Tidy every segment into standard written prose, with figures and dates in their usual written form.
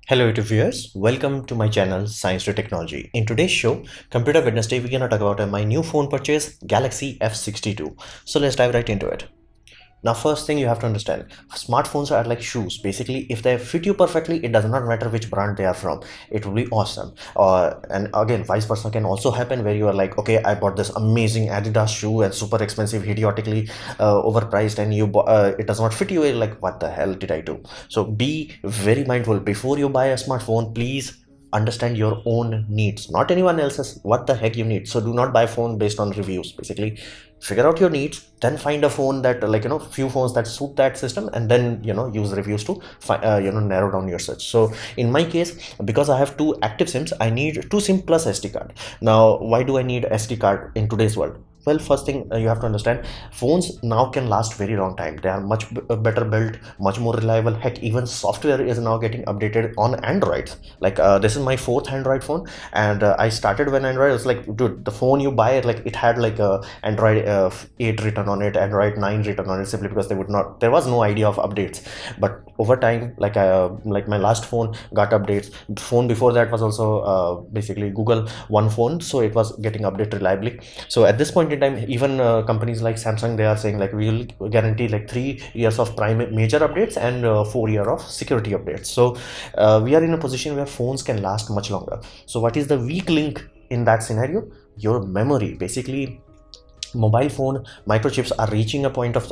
Hello YouTube viewers, welcome to my channel Science to Technology. In today's show, Computer Wednesday, we're gonna talk about my new phone purchase, Galaxy F62. So let's dive right into it. Now, first thing you have to understand, smartphones are like shoes. Basically, if they fit you perfectly, it does not matter which brand they are from. It will be awesome. And again, vice versa can also happen where you are like, okay, I bought this amazing Adidas shoe and super expensive, idiotically overpriced, and it does not fit you. You're like, what the hell did I do? So be very mindful before you buy a smartphone. Please understand your own needs, not anyone else's. What the heck you need. So do not buy phone based on reviews. Basically, figure out your needs, then find a phone that few phones that suit that system, and then use reviews to narrow down your search. So in my case, because I have two active sims, I need two sim plus SD card. Now, why do I need SD card in today's world? Well, first thing you have to understand, phones now can last very long time. They are much better built, much more reliable. Heck, even software is now getting updated on Androids. Like this is my fourth Android phone, and I started when Android was like, dude, the phone you buy, like it had like a Android 8 written on it, Android 9 written on it, simply because there was no idea of updates. But over time, like my last phone got updates. Phone before that was also basically Google One phone, so it was getting updated reliably. So at this point in time, even companies like Samsung, they are saying like we will guarantee like 3 years of prime major updates and 4 year of security updates. So we are in a position where phones can last much longer. So what is the weak link in that scenario? Your memory. Basically, mobile phone microchips are reaching a point of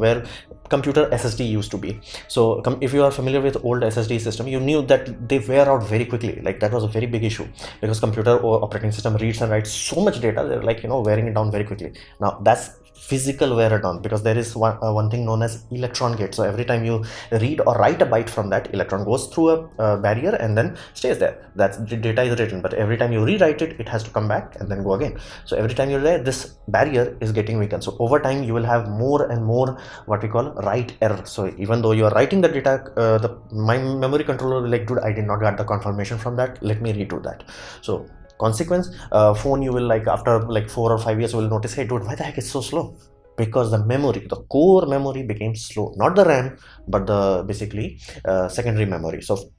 where computer SSD used to be. So if you are familiar with old SSD system, you knew that they wear out very quickly. Like that was a very big issue, because computer or operating system reads and writes so much data, they're like wearing it down very quickly. Now that's physical wear down, because there is one thing known as electron gate. So every time you read or write a byte from that, electron goes through a barrier and then stays there. That's the data is written, but every time you rewrite it, it has to come back and then go again. So every time you're there, this barrier is getting weakened. So over time you will have more and more what we call write error. So even though you are writing the data, my memory controller will like, dude, I did not get the confirmation from that, let me redo that. So consequence, phone, you will like after like 4 or 5 years, you will notice, hey dude, why the heck it's so slow? Because the memory, the core memory became slow, not the RAM, but the basically secondary memory. So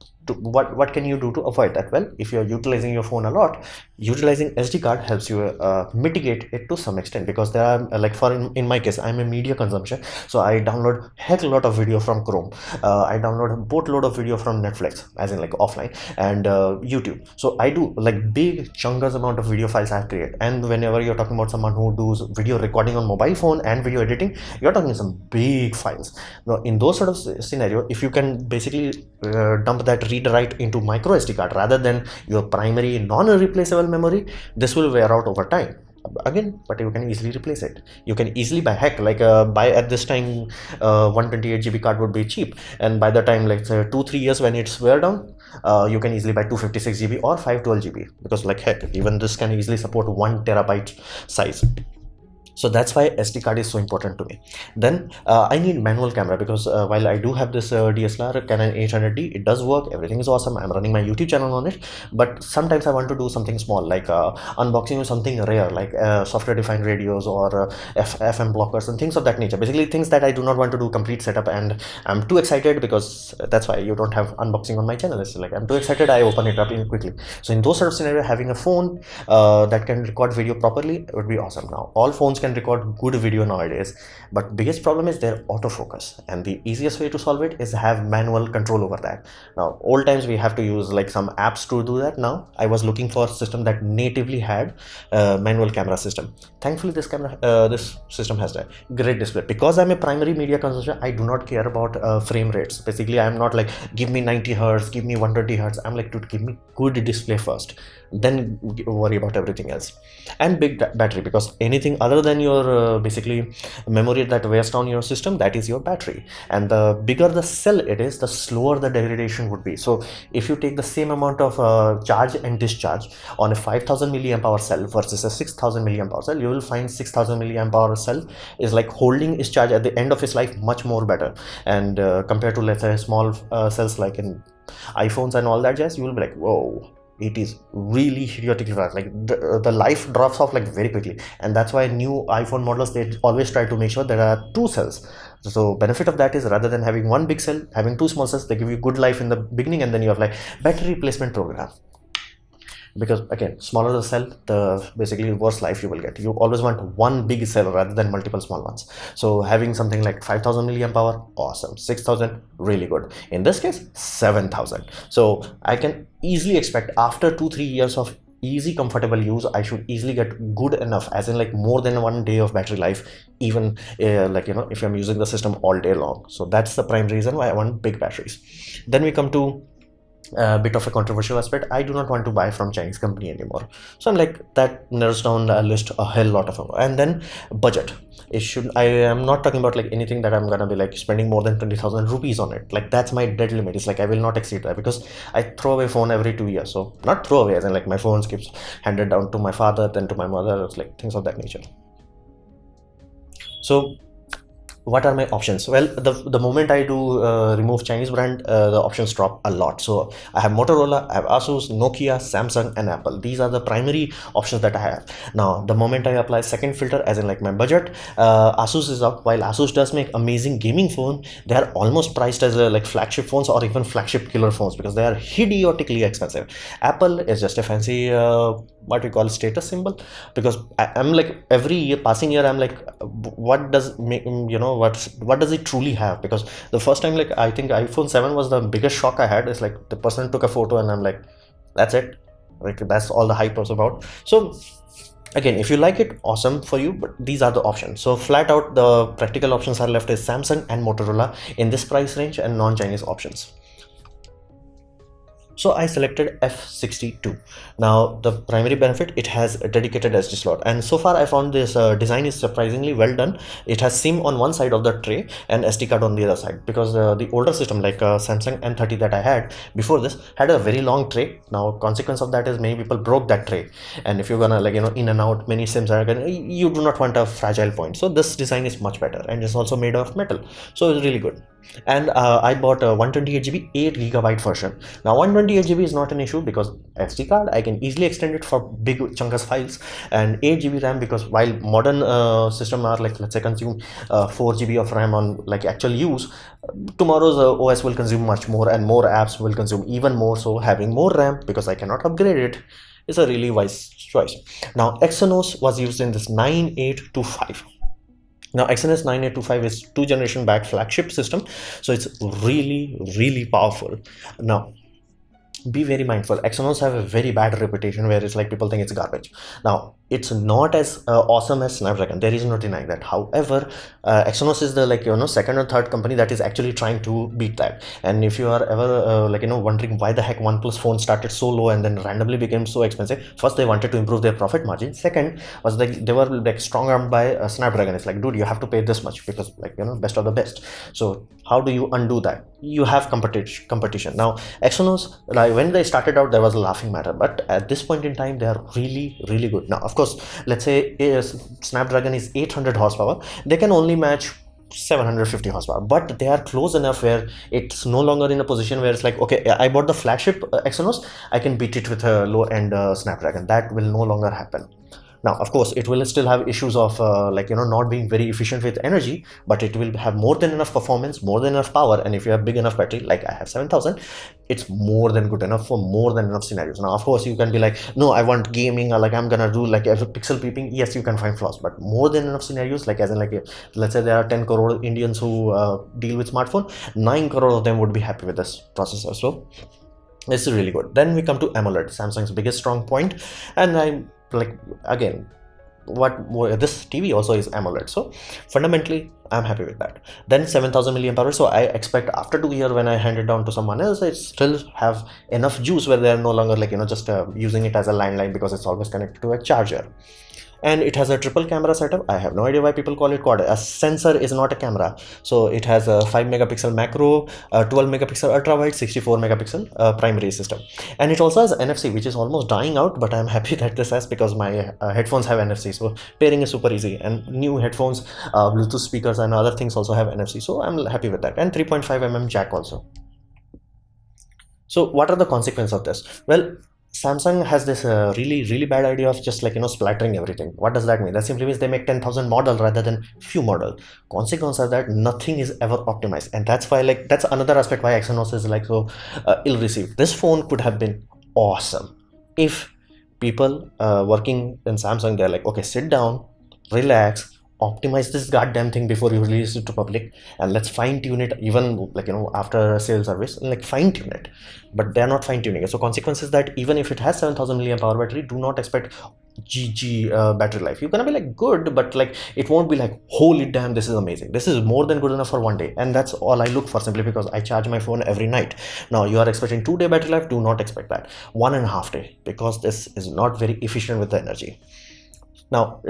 what can you do to avoid that? Well, if you're utilizing your phone a lot, utilizing SD card helps you mitigate it to some extent, because there are like in my case, I'm a media consumption, so I download heck a lot of video from Chrome. I download a boatload of video from Netflix, as in like offline, and YouTube. So I do like big chungus amount of video files I have created. And whenever you're talking about someone who does video recording on mobile phone and video editing, you're talking some big files. Now in those sort of scenario, if you can basically dump that read write into micro SD card rather than your primary non-replaceable memory, this will wear out over time again, but you can easily replace it. You can easily buy, heck, like buy at this time 128 GB card would be cheap, and by the time like 2-3 years when it's wear down, you can easily buy 256 GB or 512 GB, because like heck, even this can easily support 1 terabyte size. So that's why SD card is so important to me. Then I need manual camera, because while I do have this DSLR Canon 800D, it does work, everything is awesome, I'm running my YouTube channel on it, but sometimes I want to do something small, like unboxing of something rare, like software defined radios or FM blockers and things of that nature. Basically things that I do not want to do complete setup, and I'm too excited, because that's why you don't have unboxing on my channel. It's like I'm too excited, I open it up in quickly. So in those sort of scenario, having a phone that can record video properly would be awesome. Now all phones can record good video nowadays, but biggest problem is their autofocus, and the easiest way to solve it is have manual control over that. Now old times we have to use like some apps to do that. Now I was looking for a system that natively had manual camera system. Thankfully this system has that great display. Because I'm a primary media consumer, I do not care about frame rates. Basically I'm not like, give me 90 hertz, give me 120 hertz. I'm like, dude, give me good display first, then worry about everything else. And big battery, because anything other than your basically memory that wears down your system, that is your battery. And the bigger the cell it is, the slower the degradation would be. So if you take the same amount of charge and discharge on a 5000 milliamp hour cell versus a 6000 milliamp hour cell, you will find 6000 milliamp hour cell is like holding its charge at the end of its life much more better. And compared to, let's say, small cells like in iPhones and all that jazz, you will be like, whoa, it is really idiotically fast. Like the life drops off like very quickly, and that's why new iPhone models, they always try to make sure there are two cells. So benefit of that is, rather than having one big cell, having two small cells, they give you good life in the beginning, and then you have like battery replacement program. Because again, smaller the cell, the basically worse life you will get. You always want one big cell rather than multiple small ones. So having something like 5000 milliamp hour, awesome. 6000, really good. In this case, 7000. So I can easily expect after 2-3 years of easy comfortable use, I should easily get good enough, as in like more than 1 day of battery life, even like if I'm using the system all day long. So that's the prime reason why I want big batteries. Then we come to a bit of a controversial aspect. I do not want to buy from Chinese company anymore. So I'm like, that narrows down the list a hell lot of them. And then budget. It should, I am not talking about like anything that I'm gonna be like spending more than 20,000 rupees on it. Like that's my dead limit. It's like I will not exceed that, because I throw away phone every 2 years. So not throw away as in like my phone keeps handed down to my father, then to my mother. It's like things of that nature. So what are my options? Well, the moment I do remove Chinese brand, the options drop a lot. So I have Motorola, I have Asus, Nokia, Samsung, and Apple. These are the primary options that I have. Now the moment I apply second filter, as in like my budget, Asus is up. While Asus does make amazing gaming phone, they are almost priced as like flagship phones or even flagship killer phones, because they are idiotically expensive. Apple is just a fancy what we call status symbol, because I'm like every year, passing year, I'm like, what does make, what does it truly have? Because the first time, like I think iPhone 7 was the biggest shock I had. Is like the person took a photo and I'm like, that's it, like that's all the hype was about. So again, if you like it, awesome for you, but these are the options. So flat out, the practical options are left is Samsung and Motorola in this price range, and non-Chinese options. So I selected F62. Now the primary benefit, it has a dedicated SD slot, and so far I found this design is surprisingly well done. It has SIM on one side of the tray and SD card on the other side, because the older system like Samsung N30 that I had before this had a very long tray. Now consequence of that is many people broke that tray, and if you're gonna like in and out many SIMs are gonna, you do not want a fragile point. So this design is much better, and it's also made of metal, so it's really good. And I bought a 128GB 8GB version. Now 128GB is not an issue, because SD card I can easily extend it for big chunkus files, and 8GB RAM, because while modern system are like, let's say, consume 4GB of RAM on like actual use, tomorrow's OS will consume much more, and more apps will consume even more. So having more RAM, because I cannot upgrade it, is a really wise choice. Now Exynos was used in this 9825. Now Exynos 9825 is 2 generation back flagship system, so it's really powerful. Now be very mindful, Exynos have a very bad reputation where it's like people think it's garbage. Now it's not as awesome as Snapdragon, there is no denying that. However, Exynos is the like second or third company that is actually trying to beat that. And if you are ever wondering why the heck OnePlus phone started so low and then randomly became so expensive, first they wanted to improve their profit margin, second was like they were like strong armed by Snapdragon. It's like, dude, you have to pay this much, because like best of the best. So how do you undo that? You have competition. Now Exynos, like when they started out, there was a laughing matter, but at this point in time they are really good. Now of course, let's say Snapdragon is 800 horsepower, they can only match 750 horsepower, but they are close enough where it's no longer in a position where it's like, okay, I bought the flagship Exynos, I can beat it with a low end Snapdragon. That will no longer happen. Now of course it will still have issues of not being very efficient with energy, but it will have more than enough performance, more than enough power, and if you have big enough battery like I have 7000, it's more than good enough for more than enough scenarios. Now of course you can be like, no, I want gaming, or like I'm gonna do like every pixel peeping. Yes, you can find flaws, but more than enough scenarios, like as in like let's say there are 10 crore Indians who deal with smartphone, 9 crore of them would be happy with this processor. So this is really good. Then we come to AMOLED, Samsung's biggest strong point, and I like, again, what more, this TV also is AMOLED, so fundamentally I'm happy with that. Then 7000 milliamp hour, so I expect after 2 years when I hand it down to someone else, it still have enough juice where they're no longer like just using it as a landline, because it's always connected to a charger. And it has a triple camera setup. I have no idea why people call it quad. A sensor is not a camera, so it has a 5 megapixel macro, 12 megapixel ultra wide, 64 megapixel primary system, and it also has NFC, which is almost dying out, but I'm happy that this has, because my headphones have NFC, so pairing is super easy, and new headphones, Bluetooth speakers and other things also have NFC, so I'm happy with that. And 3.5 mm jack also. So what are the consequences of this? Well, Samsung has this really bad idea of just like splattering everything. What does that mean? That simply means they make 10,000 model rather than few model. Consequence of that, nothing is ever optimized, and that's why like that's another aspect why Exynos is like so ill received. This phone could have been awesome if people working in Samsung, they're like, okay, sit down, relax, optimize this goddamn thing before you release it to public, and let's fine tune it even like after a sales service, and like fine tune it. But they're not fine tuning it. So consequences that even if it has 7,000 milliamp hour battery, do not expect GG battery life. You're gonna be like good, but like it won't be like holy damn, this is amazing. This is more than good enough for one day, and that's all I look for, simply because I charge my phone every night. Now you are expecting 2 day battery life, do not expect that. 1.5 day, because this is not very efficient with the energy. Now,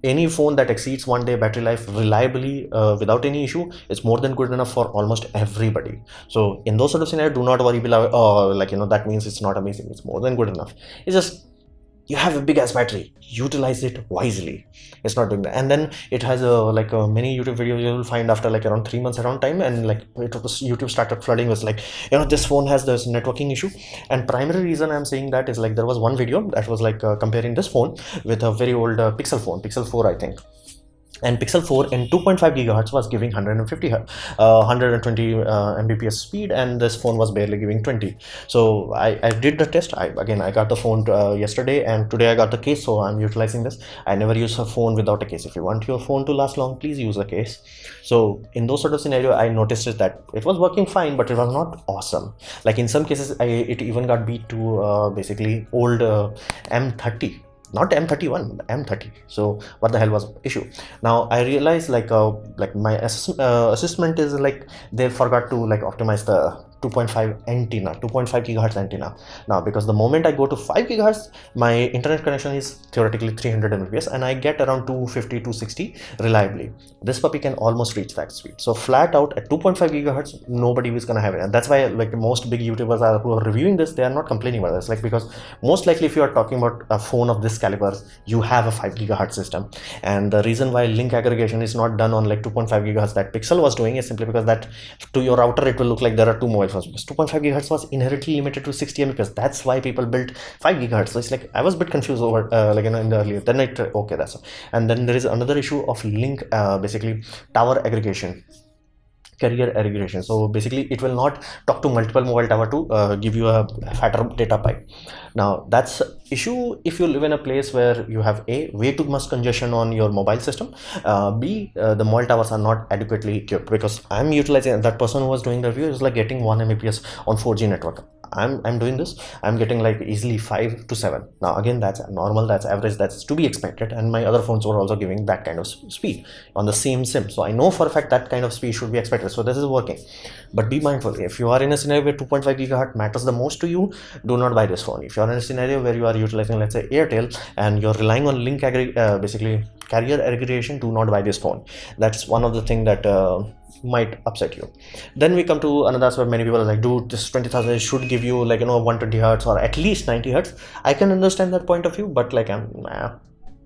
any phone that exceeds 1 day battery life reliably without any issue is more than good enough for almost everybody. So in those sort of scenarios, do not worry, be like, oh, like that means it's not amazing. It's more than good enough. It's just you have a big ass battery, utilize it wisely. It's not doing that. And then it has many YouTube videos you will find after like around 3 months around time, and like YouTube started flooding with like this phone has this networking issue. And primary reason I'm saying that is like there was one video that was like comparing this phone with a very old Pixel phone, Pixel 4 I think. And Pixel 4 in 2.5 gigahertz was giving 120 mbps speed, and this phone was barely giving 20. So I did the test. I got the phone yesterday, and today I got the case, so I'm utilizing this. I never use a phone without a case. If you want your phone to last long, please use a case. So in those sort of scenario, I noticed is that it was working fine, but it was not awesome. Like in some cases, it even got beat to basically old M30, not M31, M30. So what the hell was issue? Now I realized like my assessment is like they forgot to like optimize the 2.5 antenna, 2.5 gigahertz antenna. Now because the moment I go to 5 gigahertz, my internet connection is theoretically 300 mbps, and I get around 250 260 reliably. This puppy can almost reach that speed. So flat out at 2.5 gigahertz, nobody is gonna have it, and that's why like most big YouTubers who are reviewing this, they are not complaining about this. Like because most likely if you are talking about a phone of this caliber, you have a 5 gigahertz system. And the reason why link aggregation is not done on like 2.5 gigahertz that Pixel was doing is simply because that to your router it will look like there are two mobile phones, because 2.5 gigahertz was inherently limited to 60 mbps. That's why people built 5 gigahertz. So it's like I was a bit confused over in the earlier, then it okay, that's all. And then there is another issue of link basically tower aggregation, carrier aggregation. So basically it will not talk to multiple mobile tower to give you a fatter data pipe. Now that's issue if you live in a place where you have a way too much congestion on your mobile system, b the mobile towers are not adequately equipped. Because I'm utilizing, that person who was doing the review is like getting 1 mbps on 4G network. I'm doing this, I'm getting like easily 5 to 7. Now again, that's normal, that's average, that's to be expected, and my other phones were also giving that kind of speed on the same sim. So I know for a fact that kind of speed should be expected. So this is working. But be mindful, if you are in a scenario where 2.5 gigahertz matters the most to you, do not buy this phone. If you are in a scenario where you are utilizing, let's say, Airtel, and you're relying on link basically carrier aggregation, do not buy this phone. That's one of the things that might upset you. Then we come to another aspect. Many people are like, dude, this 20,000 should give you like 120 hertz or at least 90 hertz. I can understand that point of view, but like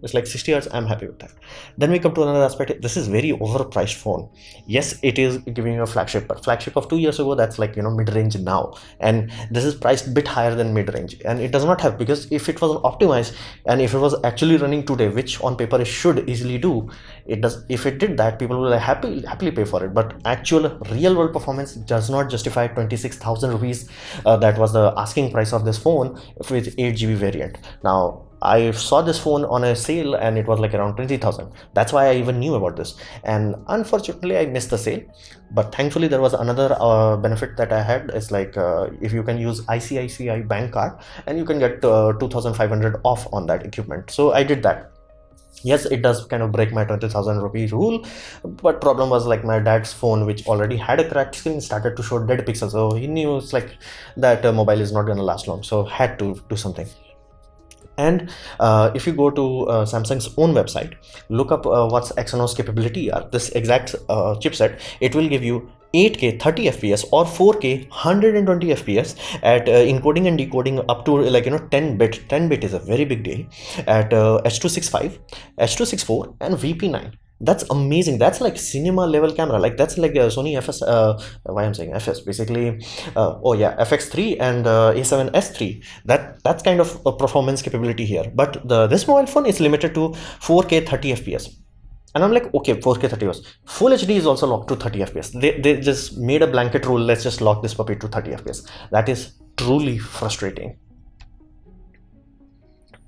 it's like 60 hertz, I'm happy with that. Then we come to another aspect. This is very overpriced phone. Yes, it is giving you a flagship, but flagship of 2 years ago, that's like mid-range now, and this is priced a bit higher than mid-range, and it does not have, because if it was optimized and if it was actually running today, which on paper it should easily do, it does. If it did that, people will happily pay for it. But actual real world performance does not justify 26,000 rupees. That was the asking price of this phone with 8GB variant. Now I saw this phone on a sale and it was like around 20,000. That's why I even knew about this, and unfortunately I missed the sale. But thankfully there was another benefit that I had. It's like if you can use ICICI bank card, and you can get 2,500 off on that equipment. So I did that. Yes, it does kind of break my 20,000 rupee rule, but problem was like my dad's phone, which already had a cracked screen, started to show dead pixels. So he knew it's like that mobile is not going to last long, so had to do something. And if you go to Samsung's own website, look up what's Exynos capability are. This exact chipset, it will give you 8K 30 FPS or 4K 120 FPS at encoding and decoding up to 10 bit. 10 bit is a very big deal at H.265, H.264 and VP9. That's amazing. That's like cinema level camera. Like that's like a Sony FS. Why I'm saying FS? Basically, oh yeah, FX3 and A7S3. That's kind of a performance capability here. But this mobile phone is limited to 4K 30 FPS. And I'm like, okay, 4K 30 FPS. Full HD is also locked to 30 FPS. They just made a blanket rule. Let's just lock this puppy to 30 FPS. That is truly frustrating.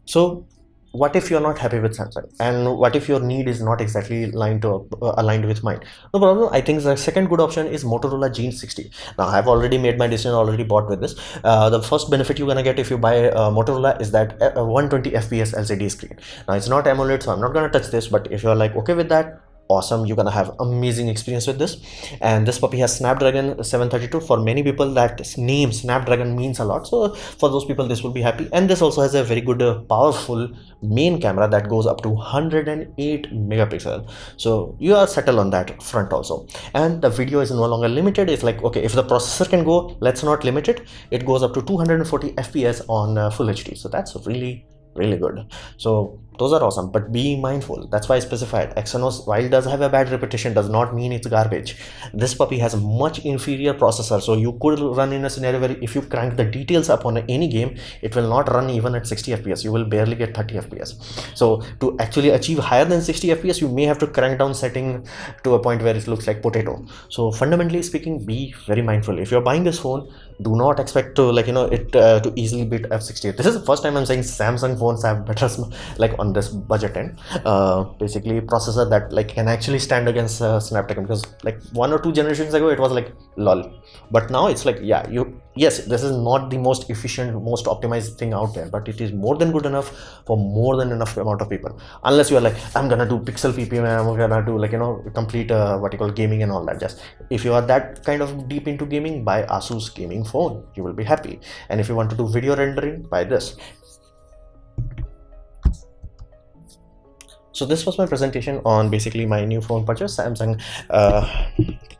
So what if you're not happy with Samsung, and what if your need is not exactly aligned with mine? No problem. I think the second good option is Motorola Gene 60. Now I've already made my decision, already bought with this. The first benefit you're gonna get if you buy Motorola is that 120 FPS LCD screen. Now it's not AMOLED, so I'm not gonna touch this, but if you're like okay with that, awesome, you're gonna have amazing experience with this. And this puppy has Snapdragon 732. For many people that name Snapdragon means a lot, so for those people this will be happy. And this also has a very good powerful main camera that goes up to 108 megapixel, so you are settled on that front also. And the video is no longer limited. It's like, okay, if the processor can go, let's not limit it. It goes up to 240 fps on full HD, so that's really good. So those are awesome, but be mindful. That's why I specified Exynos, while it does have a bad reputation, does not mean it's garbage. This puppy has a much inferior processor, so you could run in a scenario where if you crank the details up on any game, it will not run even at 60 fps. You will barely get 30 fps. So to actually achieve higher than 60 fps, you may have to crank down setting to a point where it looks like potato. So fundamentally speaking, be very mindful. If you're buying this phone, do not expect to to easily beat F60. This is the first time I'm saying Samsung phones have better like on this budget end, basically processor that like can actually stand against Snapdragon, because like 1 or 2 generations ago it was like lol, but now it's like, yeah, yes, this is not the most efficient, most optimized thing out there, but it is more than good enough for more than enough amount of people. Unless you are like, I'm gonna do pixel ppm and I'm gonna do like complete what you call gaming and all that. Just if you are that kind of deep into gaming, buy Asus gaming phone, you will be happy. And if you want to do video rendering, buy this. So this was my presentation on basically my new phone purchase, Samsung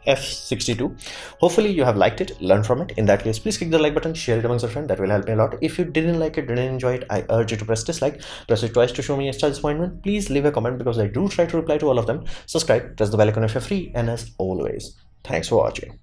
F62. Hopefully you have liked it, learned from it. In that case, please click the like button, share it amongst your friends. That will help me a lot. If you didn't like it, didn't enjoy it, I urge you to press dislike. Press it twice to show me extra disappointment. Please leave a comment, because I do try to reply to all of them. Subscribe, press the bell icon if you're free, and as always, thanks for watching.